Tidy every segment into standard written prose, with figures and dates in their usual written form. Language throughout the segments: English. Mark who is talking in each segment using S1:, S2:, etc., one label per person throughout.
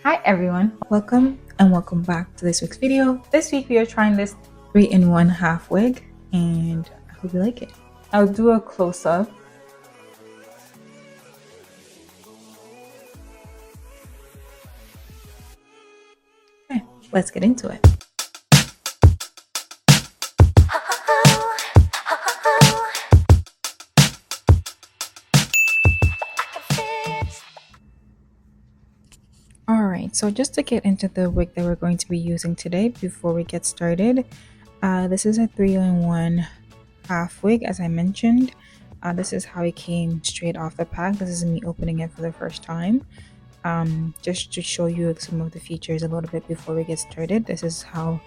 S1: Hi everyone, welcome and welcome back to this week's video. This week we are trying this 3-in-1 half wig and I hope you like it. I'll do a close-up. Okay, let's get into it. Alright, so just to get into the wig that we're going to be using today before we get started, this is a 3-in-1 half wig as I mentioned. This is how it came straight off the pack. This is me opening it for the first time. Just to show you some of the features a little bit before we get started. This is how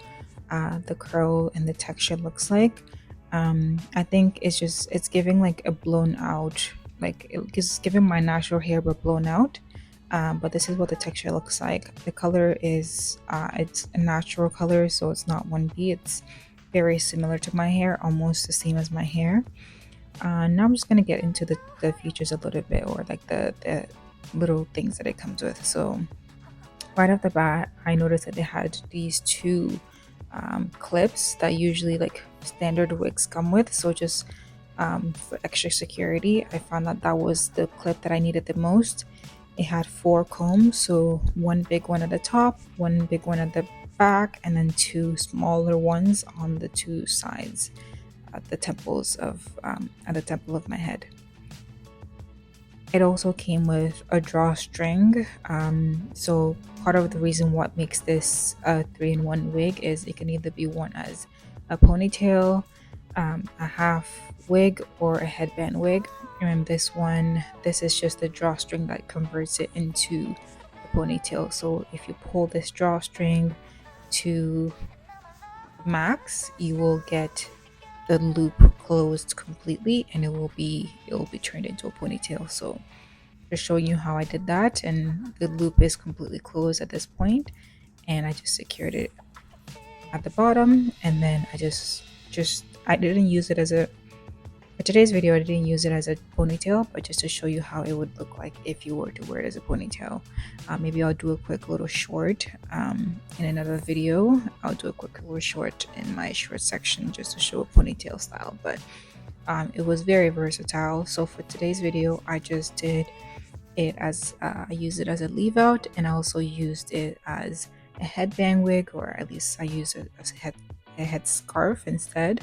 S1: the curl and the texture looks like. I think it's giving like a blown out, like it's giving my natural hair but blown out. But this is what the texture looks like. The color is it's a natural color, so it's not 1B. It's very similar to my hair, almost the same as my hair. Now I'm just gonna get into the features a little bit, or like the little things that it comes with. So right off the bat, I noticed that they had these two clips that usually like standard wigs come with. So just for extra security, I found that that was the clip that I needed the most. It had 4 combs, so one big one at the top, one big one at the back, and then 2 smaller ones on the 2 sides at the temples of at the temple of my head. It also came with a drawstring. So part of the reason what makes this a 3-in-1 wig is it can either be worn as a ponytail, a half wig, or a headband wig. And this is just the drawstring that converts it into a ponytail. So if you pull this drawstring to max, you will get the loop closed completely and it will be turned into a ponytail. So just showing you how I did that, and the loop is completely closed at this point, and I just secured it at the bottom, and then I didn't use it as a for today's video. I didn't use it as a ponytail, but just to show you how it would look like if you were to wear it as a ponytail. Maybe I'll do a quick little short in another video. I'll do a quick little short in my short section just to show a ponytail style, but it was very versatile. So for today's video, I just did it as I used it as a leave out, and I also used it as a headband wig, or at least I used it as a head scarf instead.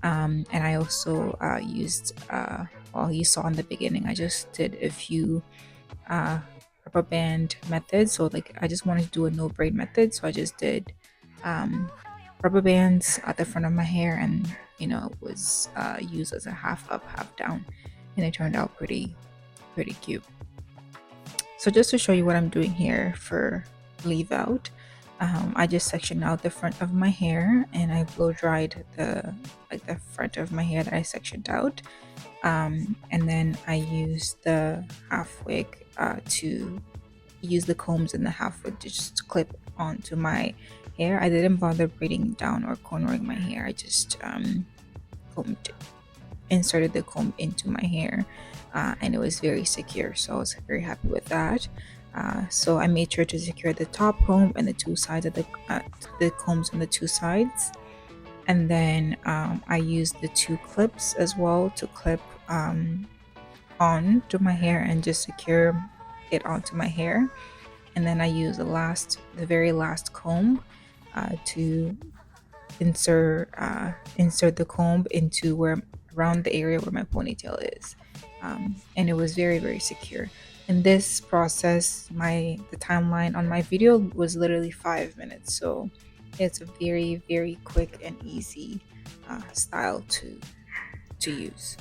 S1: And I also used well, you saw in the beginning, I just did a few rubber band methods. So like I just wanted to do a no braid method, so I just did rubber bands at the front of my hair, and it was used as a half up half down, and it turned out pretty cute. So just to show you what I'm doing here for leave out, I just sectioned out the front of my hair and I blow dried the front of my hair that I sectioned out, and then I used the half wig to use the combs in the half wig to just clip onto my hair. I didn't bother braiding down or cornering my hair. I just inserted the comb into my hair, and it was very secure, so I was very happy with that. So I made sure to secure the top comb and the 2 sides of the combs on the 2 sides, and then I used the 2 clips as well to clip on to my hair and just secure it onto my hair. And then I used the very last comb to insert the comb into where around the area where my ponytail is, and it was very secure. In this process, the timeline on my video was literally 5 minutes, so it's a very quick and easy style to use.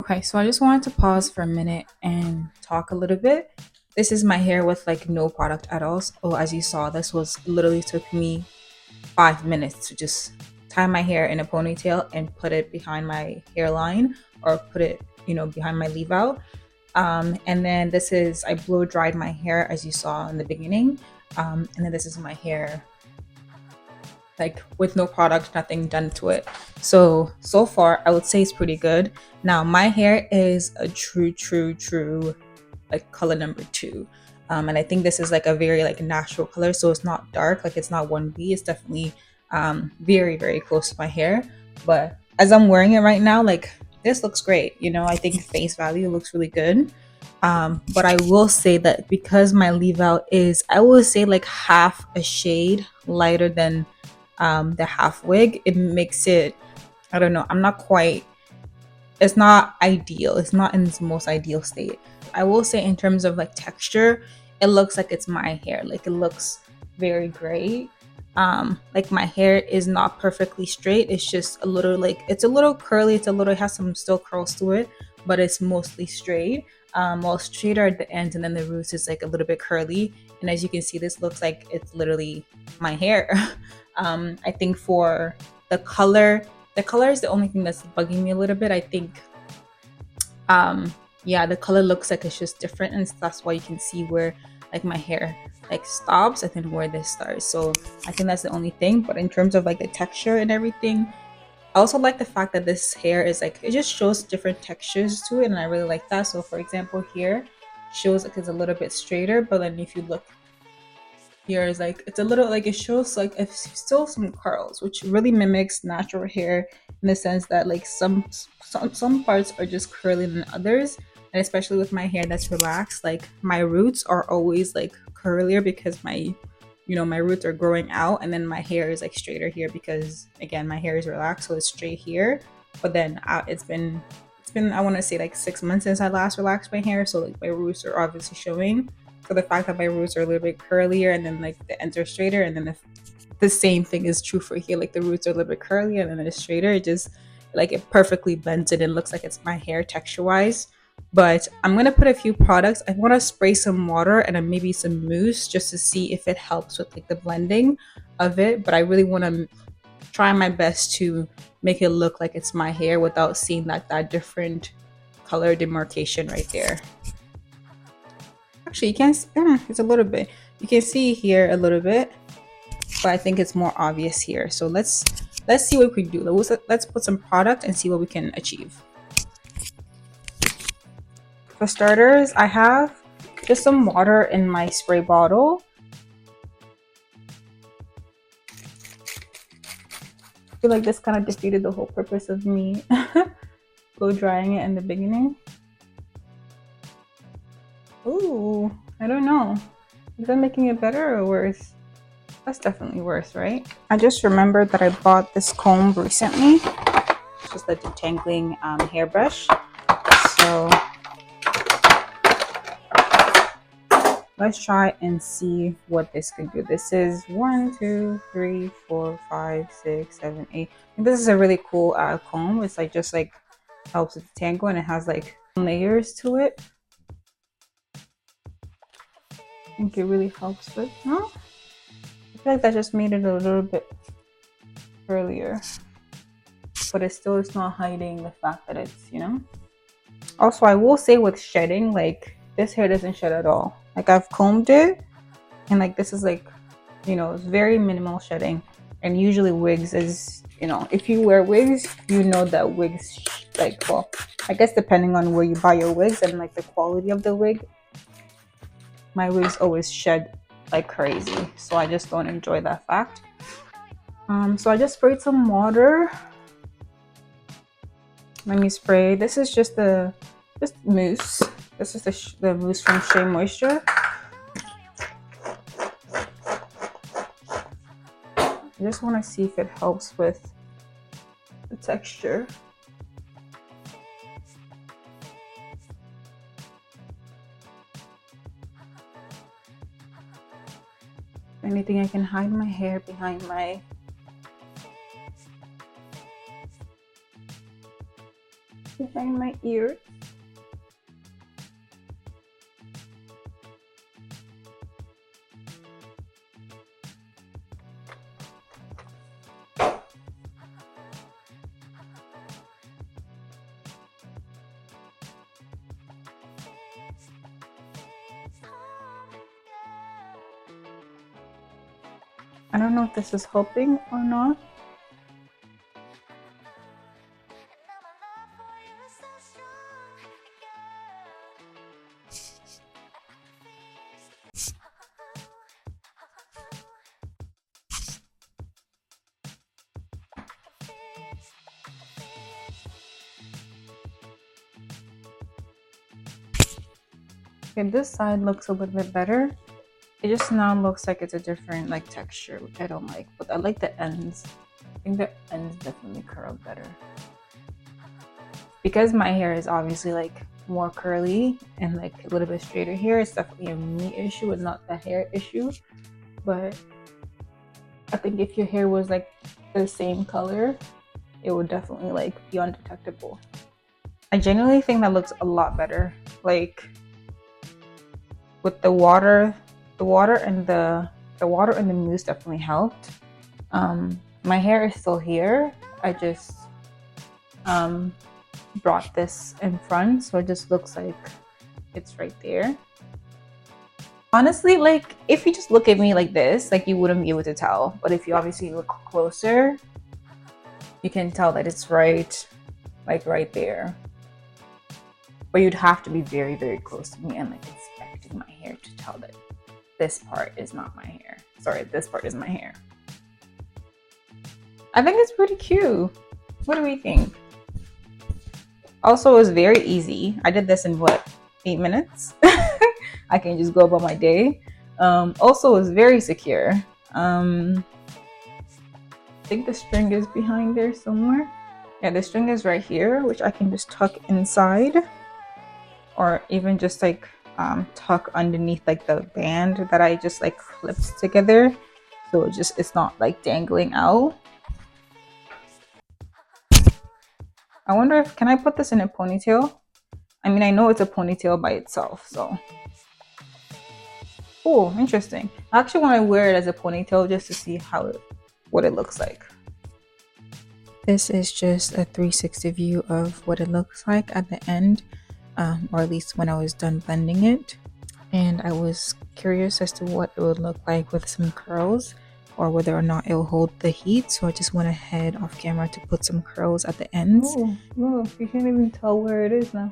S1: Okay, so I just wanted to pause for a minute and talk a little bit. This is my hair with like no product at all. So as you saw, this was literally took me 5 minutes to just tie my hair in a ponytail and put it behind my hairline or put it, behind my leave out. And then this is, I blow dried my hair as you saw in the beginning. And then this is my hair like with no product, nothing done to it. So far I would say it's pretty good. Now my hair is a true like color number two. And I think this is like a very like natural color, so it's not dark, like it's not 1B. It's definitely very close to my hair. But as I'm wearing it right now, like this looks great. I think face value looks really good. But I will say that because my leave out is, I would say like half a shade lighter than the half wig, it makes it, I don't know, I'm not quite, it's not ideal. It's not in its most ideal state. I will say in terms of like texture, it looks like it's my hair. Like it looks very great. Like my hair is not perfectly straight. It's just a little like, it's a little curly. It has some still curls to it, but it's mostly straight. Well, straighter at the ends, and then the roots is like a little bit curly. And as you can see, this looks like it's literally my hair. I think for the color is the only thing that's bugging me a little bit. I think yeah, the color looks like it's just different, and that's why you can see where like my hair like stops and then where this starts. So I think that's the only thing. But in terms of like the texture and everything, I also like the fact that this hair is like, it just shows different textures to it, and I really like that. So for example, here shows like it's a little bit straighter, but then if you look here is like, it's a little like, it shows like it's still some curls, which really mimics natural hair in the sense that like some parts are just curlier than others. And especially with my hair that's relaxed, like my roots are always like curlier because my roots are growing out, and then my hair is like straighter here because again my hair is relaxed, so it's straight here. But then it's been I want to say like 6 months since I last relaxed my hair, so like my roots are obviously showing. So the fact that my roots are a little bit curlier and then like the ends are straighter, and then the same thing is true for here, like the roots are a little bit curlier and then it's straighter, it just like it perfectly blends it and looks like it's my hair texture wise. But I'm gonna put a few products. I want to spray some water and then maybe some mousse just to see if it helps with like the blending of it. But I really want to try my best to make it look like it's my hair without seeing that different color demarcation right there. Actually, you can it's a little bit, you can see here a little bit, but I think it's more obvious here. So let's see what we can do. Let's put some product and see what we can achieve. For starters, I have just some water in my spray bottle. I feel like this kind of defeated the whole purpose of me blow drying it in the beginning. Ooh, I don't know. Is that making it better or worse? That's definitely worse, right? I just remembered that I bought this comb recently. It's just a detangling hairbrush. So let's try and see what this could do. This is 1, 2, 3, 4, 5, 6, 7, 8. And this is a really cool comb. It's like just like helps with detangle, and it has like layers to it. I think it really helps with, no? I feel like that just made it a little bit earlier, but it still is not hiding the fact that it's, Also, I will say with shedding, like this hair doesn't shed at all. Like I've combed it, and like this is like, it's very minimal shedding. And usually wigs is, if you wear wigs, that wigs like, well, I guess depending on where you buy your wigs and like the quality of the wig, my wigs always shed like crazy. So I just don't enjoy that fact. So I just sprayed some water. Let me spray. This is just mousse. This is the mousse from Shea Moisture. I just want to see if it helps with the texture. If anything, I can hide my hair behind behind my ear. I don't know if this is helping or not. Okay, this side looks a little bit better. It just now looks like it's a different like texture, which I don't like, but I like the ends. I think the ends definitely curl better. Because my hair is obviously like more curly and like a little bit straighter here, it's definitely a me issue and not the hair issue. But I think if your hair was like the same color, it would definitely like be undetectable. I genuinely think that looks a lot better. Like with the water and the mousse definitely helped. My hair is still here. I just brought this in front, so it just looks like it's right there. Honestly, like if you just look at me like this, like you wouldn't be able to tell. But if you obviously look closer, you can tell that it's right there. But you'd have to be very, very close to me and like inspecting my hair to tell that this part is not my hair. Sorry, this part is my hair. I think it's pretty cute. What do we think? Also, it was very easy. I did this in what, 8 minutes? I can just go about my day. Also, it was very secure. I think the string is behind there somewhere. Yeah, the string is right here, which I can just tuck inside, or even just like tuck underneath like the band that I just like clipped together, so it's not like dangling out. I wonder if can I put this in a ponytail? I mean, I know it's a ponytail by itself, so. Oh, interesting. I actually want to wear it as a ponytail just to see what it looks like. This is just a 360 view of what it looks like at the end, or at least when I was done blending it. And I was curious as to what it would look like with some curls, or whether or not it will hold the heat. So I just went ahead off camera to put some curls at the ends. Oh, look, you can't even tell where it is now.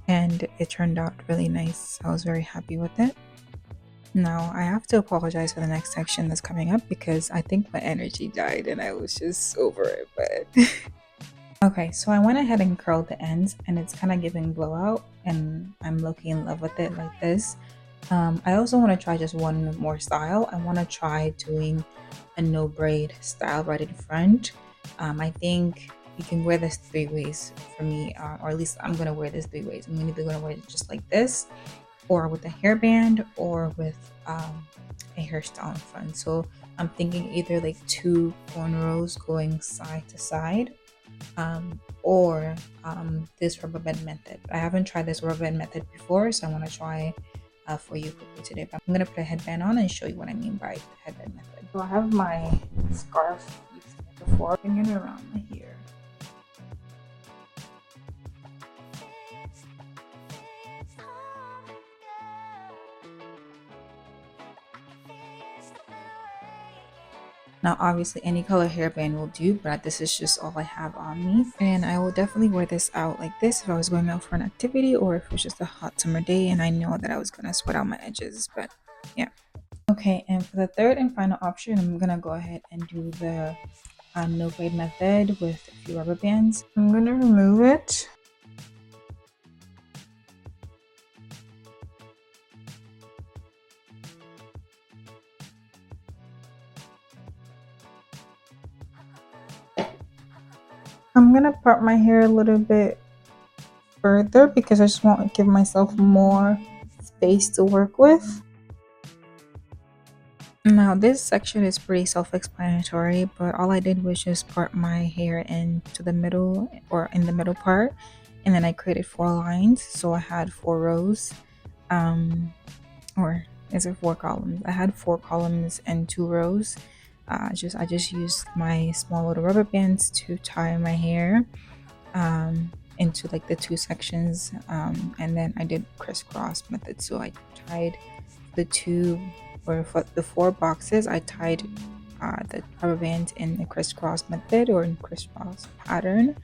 S1: And it turned out really nice. I was very happy with it. Now I have to apologize for the next section that's coming up because I think my energy died and I was just over it, but okay, so I went ahead and curled the ends and it's kind of giving blowout and I'm looking in love with it like this. I also want to try just one more style. I want to try doing a no braid style right in front. I think you can wear this 3 ways for me, or at least I'm going to wear this 3 ways. I'm either going to wear it just like this, or with a hairband, or with a hairstyle in front. So I'm thinking either like 2 cornrows going side to side, or this rubber band method. I haven't tried this rubber band method before, so I want to try for you quickly today. But I'm gonna put a headband on and show you what I mean by the headband method. So I have my scarf you've seen before, bringing it around my hair. Now obviously any color hairband will do, but this is just all I have on me. And I will definitely wear this out like this if I was going out for an activity, or if it was just a hot summer day and I know that I was gonna sweat out my edges, but yeah. Okay, and for the third and final option, I'm gonna go ahead and do the no braid method with a few rubber bands. I'm gonna remove it. I'm gonna part my hair a little bit further because I just want to give myself more space to work with. Now this section is pretty self-explanatory, but all I did was just part my hair into the middle, or in the middle part, and then I created 4 lines, so I had 4 rows, or is it 4 columns? I had 4 columns and 2 rows. I just used my small little rubber bands to tie my hair into like the 2 sections, and then I did crisscross method. So I tied the 2, or for the 4 boxes, I tied the rubber band in the crisscross method or in crisscross pattern,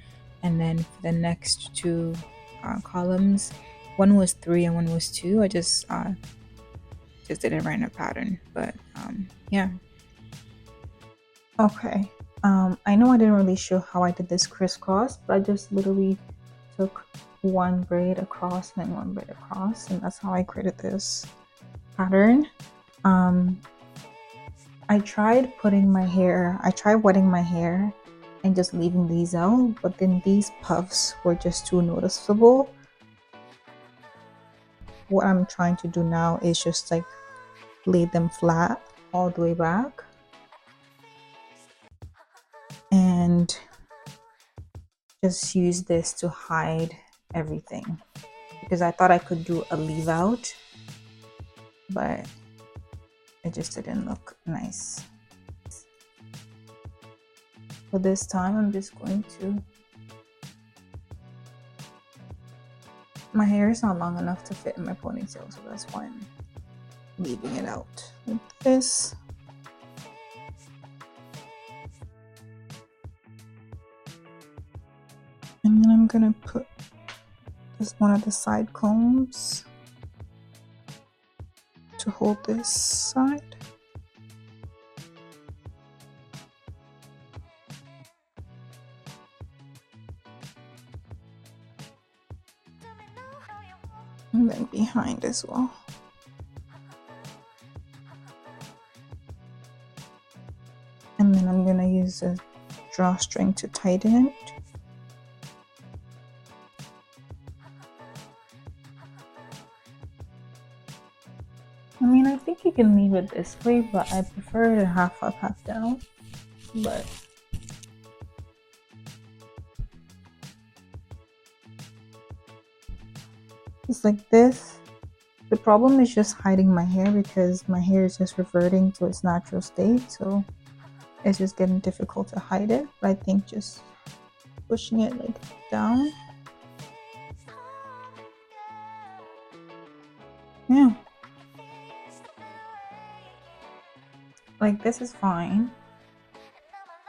S1: and then for the next 2 columns, one was 3 and one was 2, I just did a random pattern. But yeah. Okay, I know I didn't really show how I did this crisscross, but I just literally took one braid across and then one braid across, and that's how I created this pattern. I tried wetting my hair and just leaving these out, but then these puffs were just too noticeable. What I'm trying to do now is just like lay them flat all the way back and just use this to hide everything, because I thought I could do a leave out, but it just didn't look nice. For this time, I'm just going to, my hair is not long enough to fit in my ponytail, so that's why I'm leaving it out like this. And then I'm gonna put this one of the side combs to hold this side. And then behind as well. And then I'm gonna use a drawstring to tighten it. I mean, I think you can leave it this way, but I prefer it half up, half down. But it's like this. The problem is just hiding my hair, because my hair is just reverting to its natural state, so it's just getting difficult to hide it. But I think just pushing it like down, yeah, like this is fine,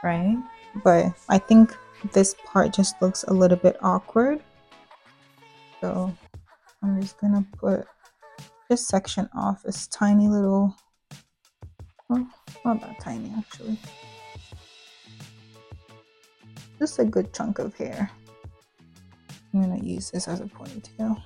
S1: right? But I think this part just looks a little bit awkward, so I'm just gonna put this section off this tiny little, well, not that tiny actually, just a good chunk of hair. I'm gonna use this as a ponytail.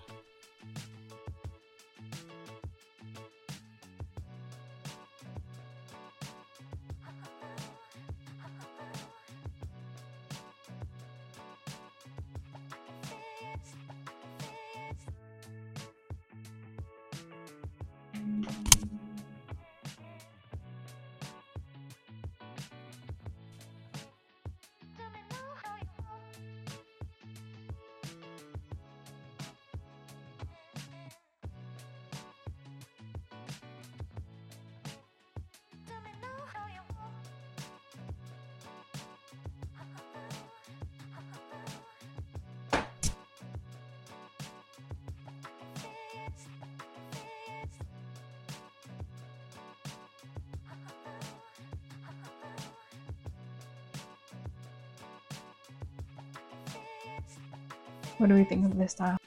S1: What do we think of this style?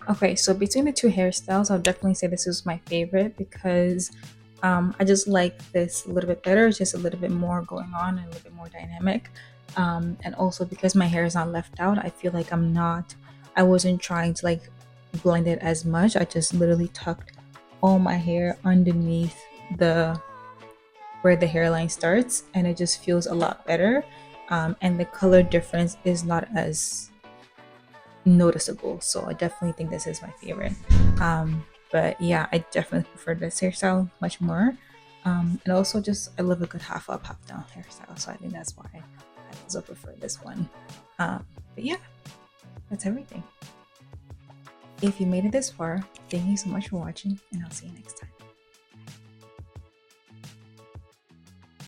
S1: Okay, so between the 2 hairstyles, I'll definitely say this is my favorite, because I just like this a little bit better. It's just a little bit more going on and a little bit more dynamic. And also because my hair is not left out, I feel like I wasn't trying to like blend it as much. I just literally tucked all my hair underneath where the hairline starts, and it just feels a lot better. And the color difference is not as noticeable, so I definitely think this is my favorite. But yeah, I definitely prefer this hairstyle much more. And also just I love a good half up, half down hairstyle, so I think that's why I also prefer this one. But yeah, that's everything. If you made it this far, thank you so much for watching, and I'll see you next time.